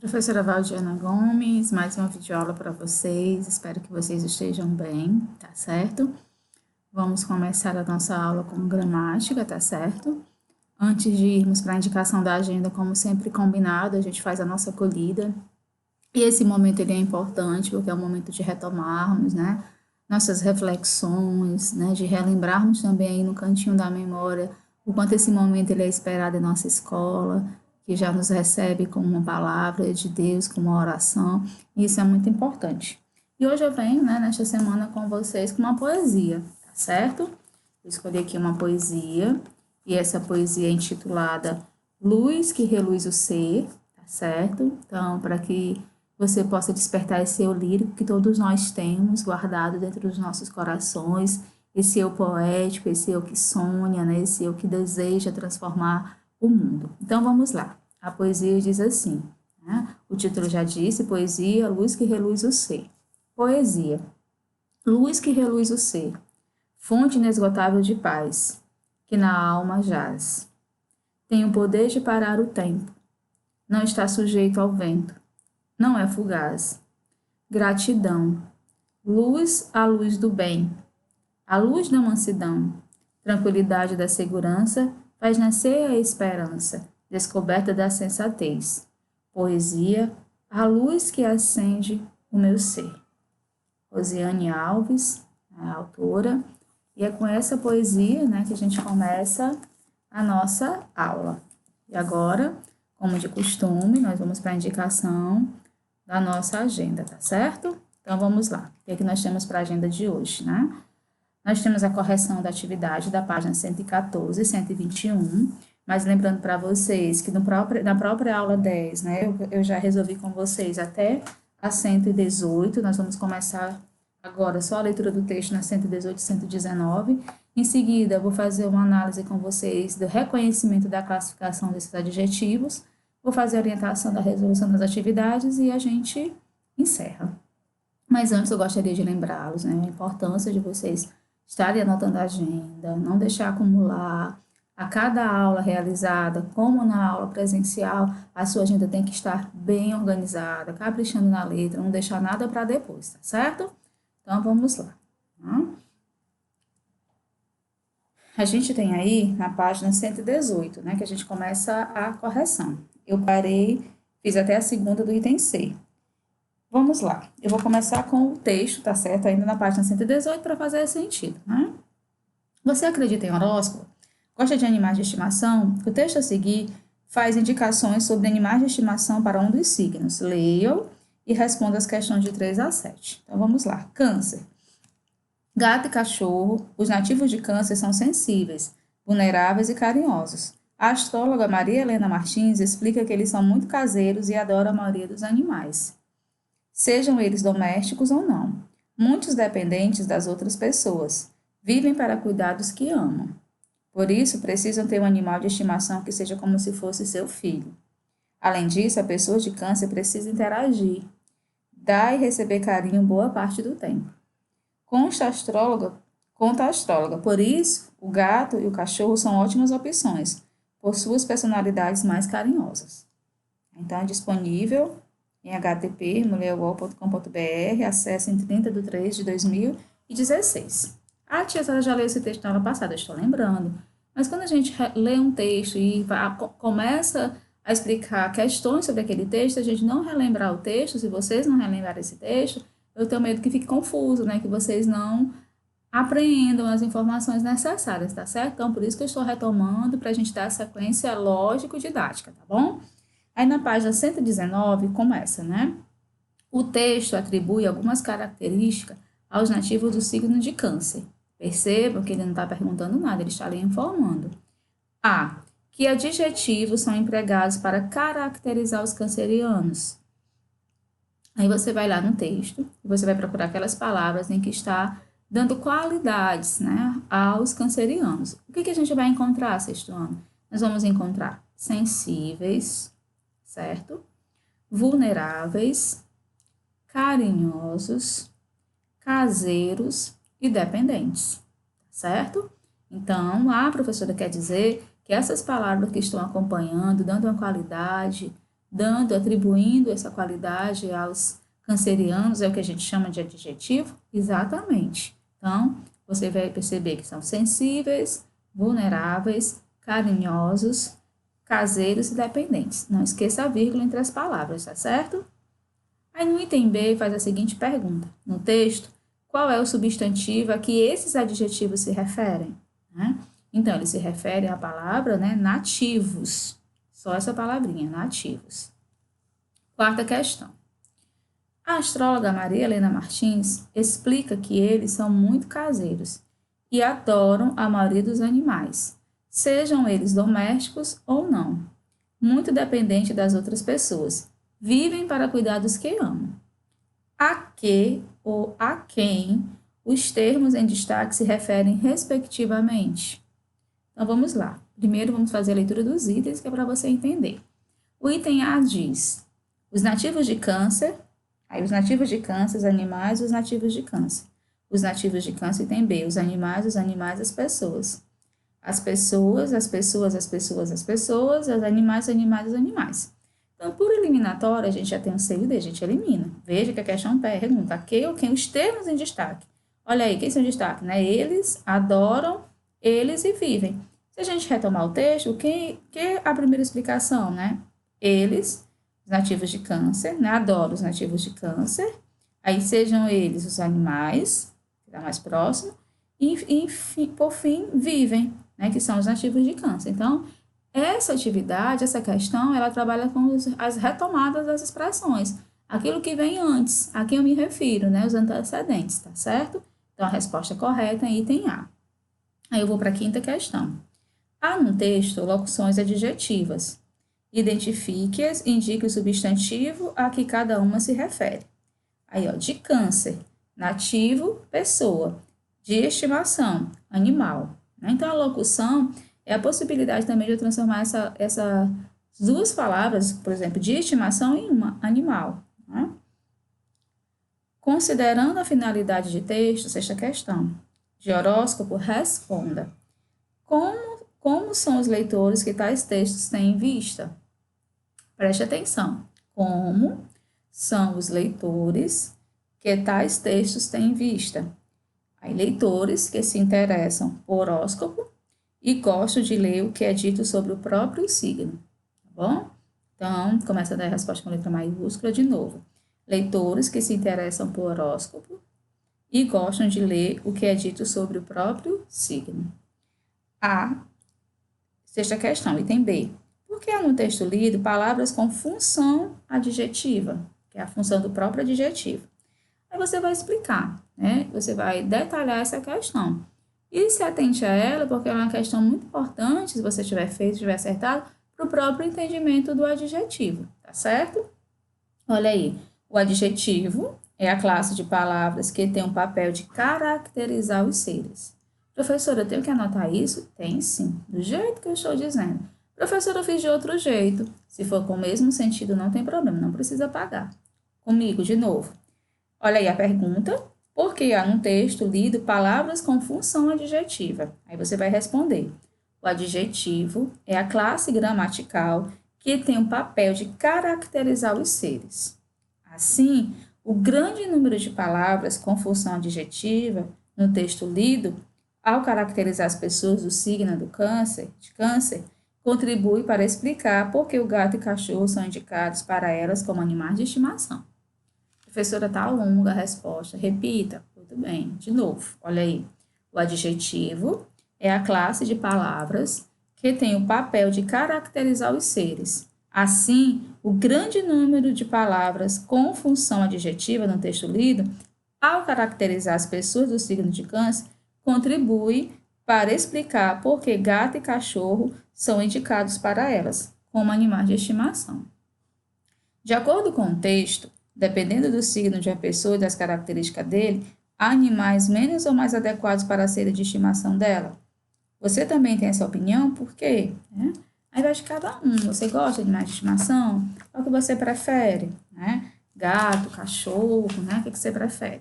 Professora Valdiana Gomes, mais uma videoaula para vocês. Espero que vocês estejam bem, tá certo? Vamos começar a nossa aula com gramática, tá certo? Antes de irmos para a indicação da agenda, como sempre combinado, a gente faz a nossa acolhida. E esse momento ele é importante porque é um momento de retomarmos, né? Nossas reflexões, né? De relembrarmos também aí no cantinho da memória o quanto esse momento ele é esperado em nossa escola, que já nos recebe com uma palavra de Deus, com uma oração, e isso é muito importante. E hoje eu venho, né, nesta semana com vocês com uma poesia, tá certo? Eu escolhi aqui uma poesia, e essa poesia é intitulada Luz que Reluz o Ser, tá certo? Então, para que você possa despertar esse eu lírico que todos nós temos guardado dentro dos nossos corações, esse eu poético, esse eu que sonha, né? Esse eu que deseja transformar o mundo. Então vamos lá. A poesia diz assim, né? O título já disse, poesia, luz que reluz o ser. Poesia, luz que reluz o ser, fonte inesgotável de paz, que na alma jaz. Tem o poder de parar o tempo, não está sujeito ao vento, não é fugaz. Gratidão, luz à luz do bem, a luz da mansidão, tranquilidade da segurança, faz nascer a esperança, descoberta da sensatez. Poesia, a luz que acende o meu ser. Rosiane Alves, a autora, e é com essa poesia, né, que a gente começa a nossa aula. E agora, como de costume, nós vamos para a indicação da nossa agenda, tá certo? Então vamos lá. O que é que nós temos para a agenda de hoje, né? Nós temos a correção da atividade da página 114 e 121, mas lembrando para vocês que na própria aula 10, né, eu já resolvi com vocês até a 118, nós vamos começar agora só a leitura do texto na 118 e 119. Em seguida, eu vou fazer uma análise com vocês do reconhecimento da classificação desses adjetivos, vou fazer a orientação da resolução das atividades e a gente encerra. Mas antes eu gostaria de lembrá-los, né, a importância de vocês estarem anotando a agenda, não deixar acumular. A cada aula realizada, como na aula presencial, a sua agenda tem que estar bem organizada, caprichando na letra, não deixar nada para depois, tá certo? Então, vamos lá. A gente tem aí na página 118, né, que a gente começa a correção. Eu parei, fiz até a segunda do item C. Vamos lá. Eu vou começar com o texto, tá certo? Ainda na página 118 para fazer sentido, né? Você acredita em horóscopo? Gosta de animais de estimação? O texto a seguir faz indicações sobre animais de estimação para um dos signos. Leiam e responda as questões de 3 a 7. Então vamos lá. Câncer. Gato e cachorro, os nativos de Câncer são sensíveis, vulneráveis e carinhosos. A astróloga Maria Helena Martins explica que eles são muito caseiros e adoram a maioria dos animais, sejam eles domésticos ou não. Muitos dependentes das outras pessoas. Vivem para cuidar dos que amam. Por isso, precisam ter um animal de estimação que seja como se fosse seu filho. Além disso, a pessoa de Câncer precisa interagir, dar e receber carinho boa parte do tempo. Conta a astróloga, por isso, o gato e o cachorro são ótimas opções, por suas personalidades mais carinhosas. Então, é disponível em http mulherwall.com.br, acesso em 30 de 3 de 2016. A tia Sara já leu esse texto na aula passada, estou lembrando. Mas quando a gente lê um texto e começa a explicar questões sobre aquele texto, a gente não relembrar o texto, se vocês não relembrarem esse texto, eu tenho medo que fique confuso, né? Que vocês não apreendam as informações necessárias, tá certo? Então, por isso que eu estou retomando, para a gente dar sequência lógico-didática, tá bom? Aí na página 119 começa, né? O texto atribui algumas características aos nativos do signo de Câncer. Percebam que ele não está perguntando nada, ele está ali informando. A. Que adjetivos são empregados para caracterizar os cancerianos? Aí você vai lá no texto e você vai procurar aquelas palavras em que está dando qualidades, né, aos cancerianos. O que a gente vai encontrar, sexto ano? Nós vamos encontrar sensíveis, certo? Vulneráveis, carinhosos, caseiros e dependentes, certo? Então, a professora quer dizer que essas palavras que estão acompanhando, dando uma qualidade, atribuindo essa qualidade aos cancerianos, é o que a gente chama de adjetivo? Exatamente. Então, você vai perceber que são sensíveis, vulneráveis, carinhosos, caseiros e dependentes. Não esqueça a vírgula entre as palavras, tá certo? Aí no item B faz a seguinte pergunta. No texto, qual é o substantivo a que esses adjetivos se referem? Né? Então, eles se referem à palavra, né, nativos. Só essa palavrinha, nativos. Quarta questão. A astróloga Maria Helena Martins explica que eles são muito caseiros e adoram a maioria dos animais, sejam eles domésticos ou não, muito dependente das outras pessoas. Vivem para cuidar dos que amam. A que ou a quem os termos em destaque se referem respectivamente? Então, vamos lá. Primeiro, vamos fazer a leitura dos itens, que é para você entender. O item A diz, os nativos de Câncer, aí os nativos de Câncer, os animais, os nativos de Câncer. Os nativos de Câncer, item B, os animais, as pessoas. As pessoas, as pessoas, as pessoas, as pessoas, os animais, os animais. Então, por eliminatória, a gente já tem um C e D, a gente elimina. Veja que a questão pergunta que ou quem os termos em destaque. Olha aí, quem são em destaque, né? Eles adoram, eles e vivem. Se a gente retomar o texto, que é a primeira explicação, né? Eles, os nativos de Câncer, né? Adoram os nativos de Câncer. Aí sejam eles os animais, que está mais próximo, e por fim, vivem, né? Que são os nativos de Câncer. Então, essa atividade, essa questão, ela trabalha com as retomadas das expressões. Aquilo que vem antes, a quem eu me refiro, né? Os antecedentes, tá certo? Então, a resposta correta é item A. Aí eu vou para a quinta questão. Há no texto locuções adjetivas. Identifique-as e indique o substantivo a que cada uma se refere. Aí, ó, de Câncer, nativo, pessoa. De estimação, animal. Então, a locução é a possibilidade também de eu transformar essas duas palavras, por exemplo, de estimação em uma, animal. Né? Considerando a finalidade de texto, sexta questão, de horóscopo, responda. Como são os leitores que tais textos têm em vista? Preste atenção. Como são os leitores que tais textos têm em vista? Aí, leitores que se interessam por horóscopo e gostam de ler o que é dito sobre o próprio signo, tá bom? Então, começa a dar a resposta com letra maiúscula de novo. Leitores que se interessam por horóscopo e gostam de ler o que é dito sobre o próprio signo. A. Sexta questão, item B. Por que há no texto lido palavras com função adjetiva, que é a função do próprio adjetivo? Aí você vai explicar, né? Você vai detalhar essa questão. E se atente a ela, porque é uma questão muito importante, se você tiver feito, tiver acertado, para o próprio entendimento do adjetivo, tá certo? Olha aí, o adjetivo é a classe de palavras que tem um papel de caracterizar os seres. Professora, eu tenho que anotar isso? Tem sim, do jeito que eu estou dizendo. Professora, eu fiz de outro jeito. Se for com o mesmo sentido, não tem problema, não precisa apagar. Comigo, de novo. Olha aí a pergunta. Por que há no texto lido palavras com função adjetiva? Aí você vai responder. O adjetivo é a classe gramatical que tem o papel de caracterizar os seres. Assim, o grande número de palavras com função adjetiva no texto lido, ao caracterizar as pessoas do signo de câncer, contribui para explicar por que o gato e cachorro são indicados para elas como animais de estimação. Professora, tá longa a resposta. Repita. Tudo bem. De novo, olha aí. O adjetivo é a classe de palavras que tem o papel de caracterizar os seres. Assim, o grande número de palavras com função adjetiva no texto lido, ao caracterizar as pessoas do signo de câncer, contribui para explicar por que gato e cachorro são indicados para elas, como animais de estimação. De acordo com o texto, dependendo do signo de uma pessoa e das características dele, há animais menos ou mais adequados para serem de estimação dela. Você também tem essa opinião? Por quê? Aí vai de cada um. Você gosta de animais de estimação? Qual que você prefere? Gato, cachorro, O que você prefere?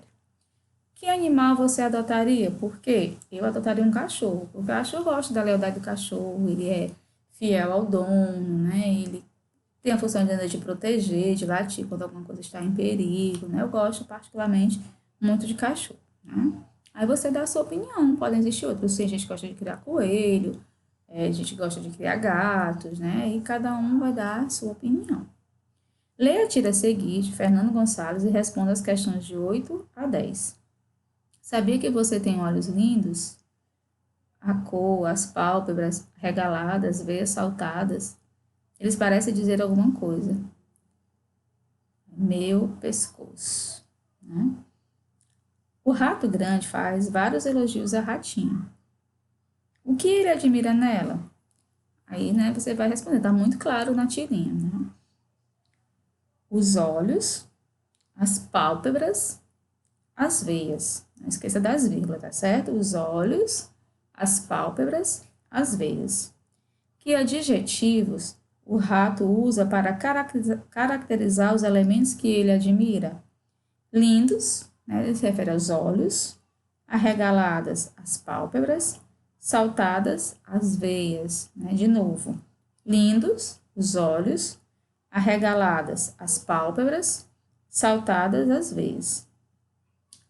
Que animal você adotaria? Por quê? Eu adotaria um cachorro. Porque eu gosto da lealdade do cachorro, ele é fiel ao dono, ele tem a função de proteger, de latir quando alguma coisa está em perigo, né? Eu gosto particularmente muito de cachorro, né? Aí você dá a sua opinião, podem existir outros. Tem gente que gosta de criar coelho, gente que gosta de criar gatos, né? E cada um vai dar a sua opinião. Leia a tira a seguir de Fernando Gonçalves e responda as questões de 8 a 10. Sabia que você tem olhos lindos? A cor, as pálpebras regaladas, veias saltadas. Eles parecem dizer alguma coisa. Meu pescoço. Né? O rato grande faz vários elogios à ratinha. O que ele admira nela? Aí, né, você vai responder, tá muito claro na tirinha, né? Os olhos, as pálpebras, as veias. Não esqueça das vírgulas, tá certo? Os olhos, as pálpebras, as veias. Que adjetivos o rato usa para caracterizar os elementos que ele admira? Lindos, né, ele se refere aos olhos, arregaladas as pálpebras, saltadas as veias, né, de novo. Lindos, os olhos, arregaladas as pálpebras, saltadas as veias.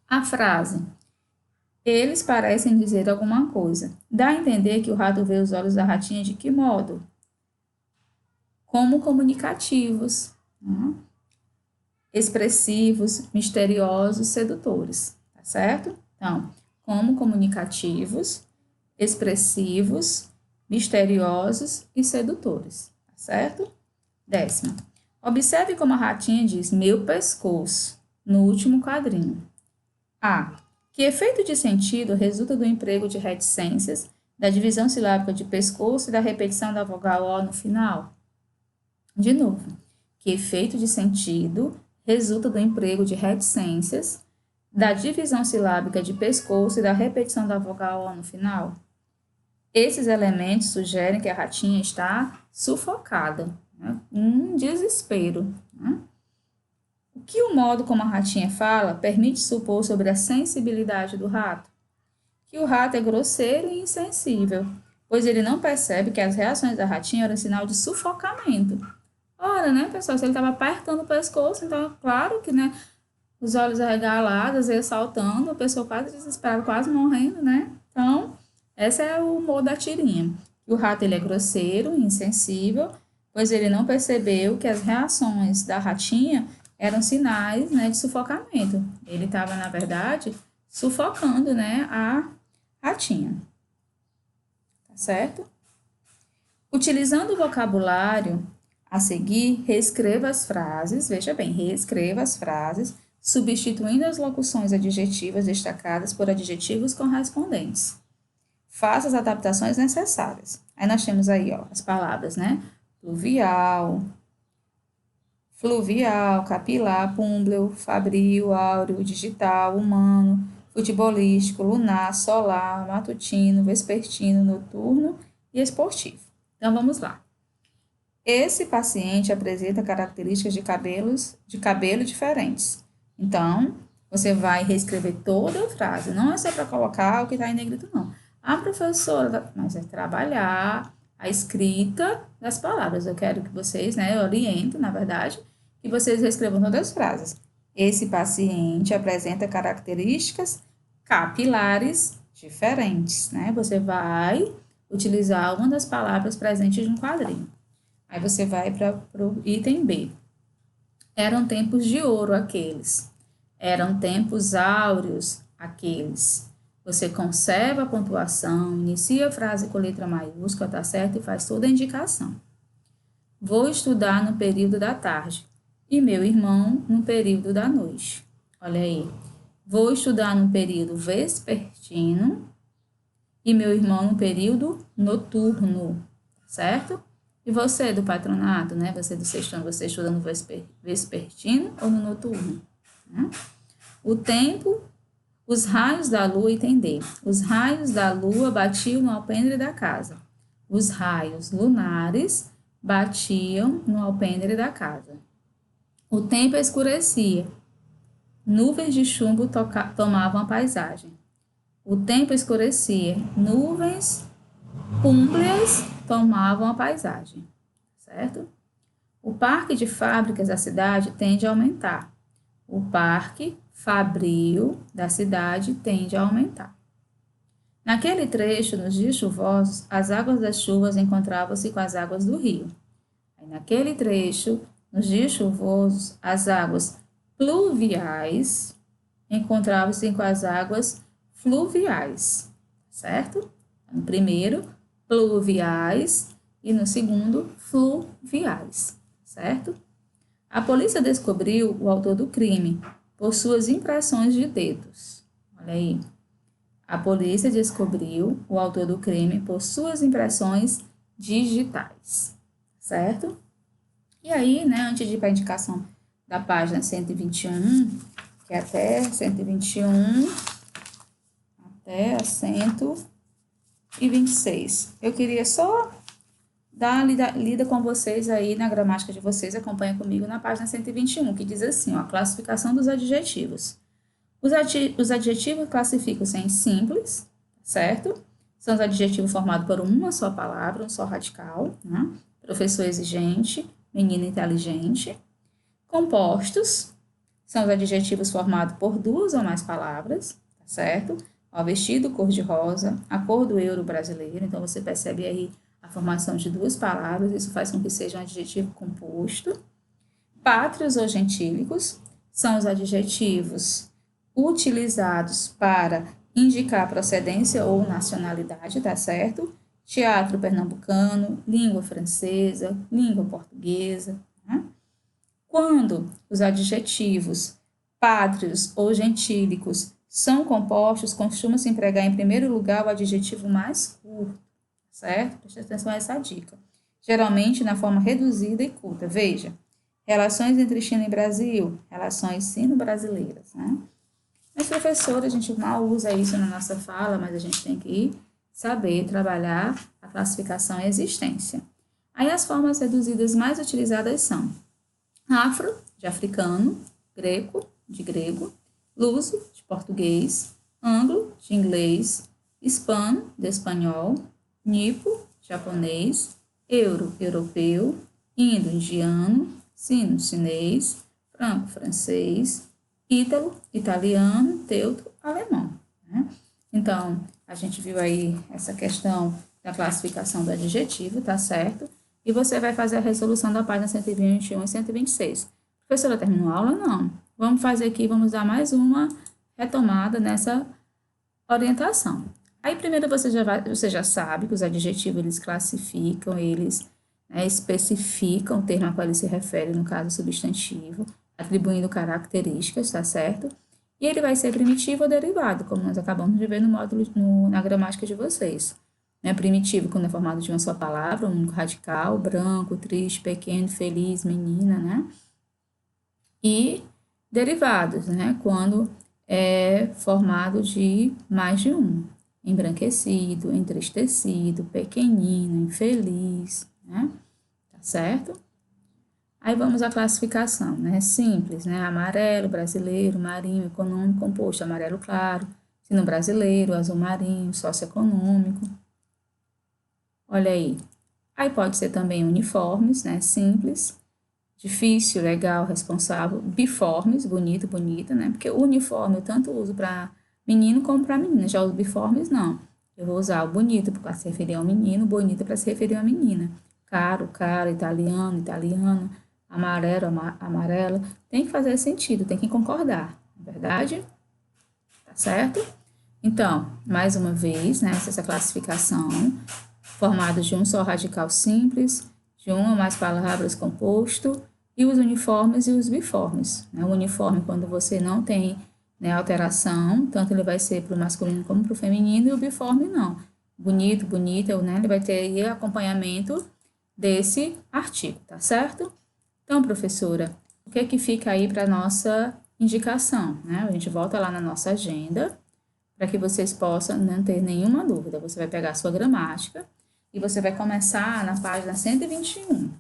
A frase, eles parecem dizer alguma coisa, dá a entender que o rato vê os olhos da ratinha de que modo? Como comunicativos, né? Expressivos, misteriosos, sedutores, tá certo? Então, como comunicativos, expressivos, misteriosos e sedutores, tá certo? 10ª. Observe como a ratinha diz meu pescoço no último quadrinho. A. Que efeito de sentido resulta do emprego de reticências, da divisão silábica de pescoço e da repetição da vogal O no final? De novo, que efeito de sentido resulta do emprego de reticências, da divisão silábica de pescoço e da repetição da vogal O no final? Esses elementos sugerem que a ratinha está sufocada, né? Um desespero. Né? O que o modo como a ratinha fala permite supor sobre a sensibilidade do rato? Que o rato é grosseiro e insensível, pois ele não percebe que as reações da ratinha eram sinal de sufocamento. Ora, né, pessoal, se ele estava apertando o pescoço, então, claro que, né, os olhos arregalados, ele saltando, a pessoa quase desesperada, quase morrendo, né? Então, esse é o humor da tirinha. O rato, ele é grosseiro, insensível, pois ele não percebeu que as reações da ratinha eram sinais, né, de sufocamento. Ele estava, na verdade, sufocando, né, a ratinha. Tá certo? Utilizando o vocabulário a seguir, reescreva as frases, veja bem, reescreva as frases, substituindo as locuções adjetivas destacadas por adjetivos correspondentes. Faça as adaptações necessárias. Aí nós temos aí, ó, as palavras, né? Pluvial, fluvial, capilar, púmbleo, fabril, áureo, digital, humano, futebolístico, lunar, solar, matutino, vespertino, noturno e esportivo. Então, vamos lá. Esse paciente apresenta características de cabelo diferentes. Então, você vai reescrever toda a frase. Não é só para colocar o que está em negrito, não. A professora, mas é trabalhar a escrita das palavras. Eu quero que vocês, né, eu oriento, na verdade, que vocês reescrevam todas as frases. Esse paciente apresenta características capilares diferentes, né? Você vai utilizar uma das palavras presentes no quadrinho. Aí você vai para o item B. Eram tempos de ouro aqueles. Eram tempos áureos aqueles. Você conserva a pontuação, inicia a frase com letra maiúscula, tá certo? E faz toda a indicação. Vou estudar no período da tarde e meu irmão no período da noite. Olha aí. Vou estudar no período vespertino e meu irmão no período noturno, certo? E você do patronato, né? Você do sexto ano, você estuda no vespertino ou no noturno? Né? O tempo, os raios da lua, entender. Os raios da lua batiam no alpendre da casa. Os raios lunares batiam no alpendre da casa. O tempo escurecia. Nuvens de chumbo tomavam a paisagem. O tempo escurecia. Nuvens púmbreas tomavam a paisagem, certo? O parque de fábricas da cidade tende a aumentar. O parque fabril da cidade tende a aumentar. Naquele trecho, nos dias chuvosos, as águas das chuvas encontravam-se com as águas do rio. Aí, naquele trecho, nos dias chuvosos, as águas pluviais encontravam-se com as águas fluviais, certo? No primeiro, pluviais e no segundo, fluviais, certo? A polícia descobriu o autor do crime por suas impressões de dedos. Olha aí. A polícia descobriu o autor do crime por suas impressões digitais, certo? E aí, né, antes de ir para a indicação da página 121, que é até 121, até a 126, eu queria só dar a lida com vocês aí na gramática de vocês, acompanha comigo na página 121, que diz assim, ó, a classificação dos adjetivos. Os adjetivos classificam-se em simples, certo? São os adjetivos formados por uma só palavra, um só radical, né? Professor exigente, menina inteligente. Compostos, são os adjetivos formados por duas ou mais palavras, certo? O vestido cor-de-rosa, a cor do euro brasileiro, então você percebe aí a formação de duas palavras, isso faz com que seja um adjetivo composto. Pátrios ou gentílicos, são os adjetivos utilizados para indicar procedência ou nacionalidade, tá certo? Teatro pernambucano, língua francesa, língua portuguesa. Né? Quando os adjetivos pátrios ou gentílicos são compostos, costuma-se empregar em primeiro lugar o adjetivo mais curto, certo? Preste atenção a essa dica. Geralmente na forma reduzida e curta. Veja, relações entre China e Brasil, relações sino-brasileiras, né? Mas, professora, a gente mal usa isso na nossa fala, mas a gente tem que saber trabalhar a classificação e a existência. Aí as formas reduzidas mais utilizadas são afro, de africano, greco, de grego, luso, de português, anglo, de inglês, hispano, de espanhol, nipo, japonês, euro, europeu, indo, indiano, sino, chinês, franco, francês, ítalo, italiano, teuto, alemão. Né? Então, a gente viu aí essa questão da classificação do adjetivo, tá certo? E você vai fazer a resolução da página 121 e 126. Professora, terminou a aula? Não. Vamos fazer aqui, vamos dar mais uma retomada nessa orientação. Aí, primeiro, você já sabe que os adjetivos, eles classificam, eles especificam o termo a qual ele se refere, no caso, substantivo, atribuindo características, tá certo? E ele vai ser primitivo ou derivado, como nós acabamos de ver no módulo, na gramática de vocês. Né? Primitivo, quando é formado de uma só palavra, um único radical, branco, triste, pequeno, feliz, menina, né? E derivados, né? Quando é formado de mais de um. Embranquecido, entristecido, pequenino, infeliz, né? Tá certo? Aí vamos à classificação, né? Simples, né? Amarelo, brasileiro, marinho, econômico, composto, amarelo claro, sino brasileiro, azul marinho, socioeconômico. Olha aí. Aí pode ser também uniformes, né? Simples, difícil, legal, responsável, biformes, bonito, bonita, né? Porque o uniforme eu tanto uso para menino como para menina, já os biformes não. Eu vou usar o bonito para se referir ao menino, bonita para se referir à menina. Caro, cara, italiano, italiana, amarelo, amarela. Tem que fazer sentido, tem que concordar, não é verdade? Tá certo? Então, mais uma vez, né, essa classificação formada de um só radical simples, de uma ou mais palavras composto, e os uniformes e os biformes. Né? O uniforme, quando você não tem, né, alteração, tanto ele vai ser para o masculino como para o feminino, e o biforme não. Bonito, bonita, né, ele vai ter aí acompanhamento desse artigo, tá certo? Então, professora, o que é que fica aí para a nossa indicação? Né? A gente volta lá na nossa agenda, para que vocês possam não ter nenhuma dúvida. Você vai pegar a sua gramática e você vai começar na página 121.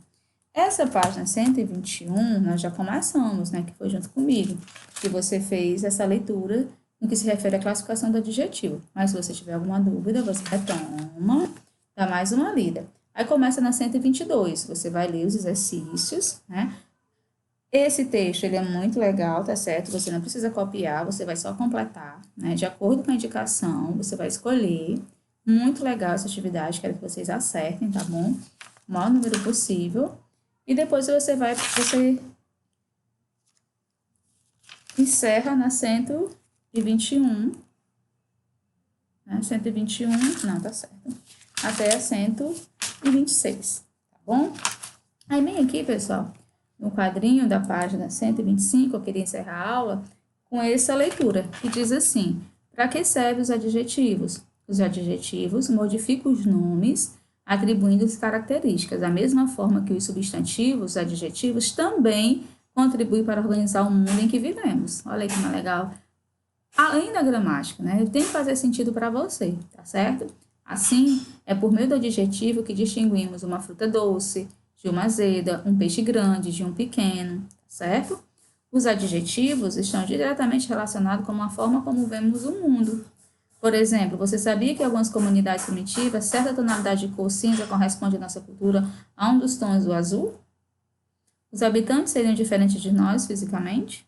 Essa página 121, nós já começamos, né, que foi junto comigo, que você fez essa leitura no que se refere à classificação do adjetivo. Mas se você tiver alguma dúvida, você retoma, dá mais uma lida. Aí começa na 122, você vai ler os exercícios, né? Esse texto, ele é muito legal, tá certo? Você não precisa copiar, você vai só completar, né? De acordo com a indicação, você vai escolher. Muito legal essa atividade, quero que vocês acertem, tá bom? O maior número possível. E depois você encerra na 121, né? 121, não, tá certo. Até a 126, tá bom? Aí vem aqui, pessoal, no quadrinho da página 125, eu queria encerrar a aula com essa leitura, que diz assim: para que servem os adjetivos? Os adjetivos modificam os nomes, atribuindo-lhes características, da mesma forma que os substantivos, os adjetivos, também contribuem para organizar o mundo em que vivemos. Olha aí que mais legal. Além da gramática, né? Tem que fazer sentido para você, tá certo? Assim, é por meio do adjetivo que distinguimos uma fruta doce de uma azeda, um peixe grande de um pequeno, tá certo? Os adjetivos estão diretamente relacionados com a forma como vemos o mundo. Por exemplo, você sabia que em algumas comunidades primitivas, certa tonalidade de cor cinza corresponde à nossa cultura a um dos tons do azul? Os habitantes seriam diferentes de nós fisicamente?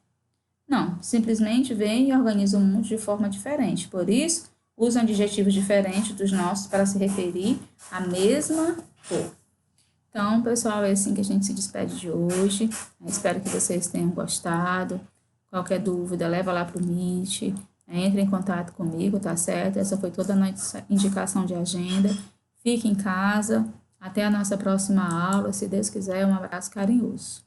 Não, simplesmente veem e organizam o mundo de forma diferente. Por isso, usam adjetivos diferentes dos nossos para se referir à mesma cor. Então, pessoal, é assim que a gente se despede de hoje. Eu espero que vocês tenham gostado. Qualquer dúvida, leva lá para o Meet. Entre em contato comigo, tá certo? Essa foi toda a nossa indicação de agenda. Fique em casa. Até a nossa próxima aula. Se Deus quiser, um abraço carinhoso.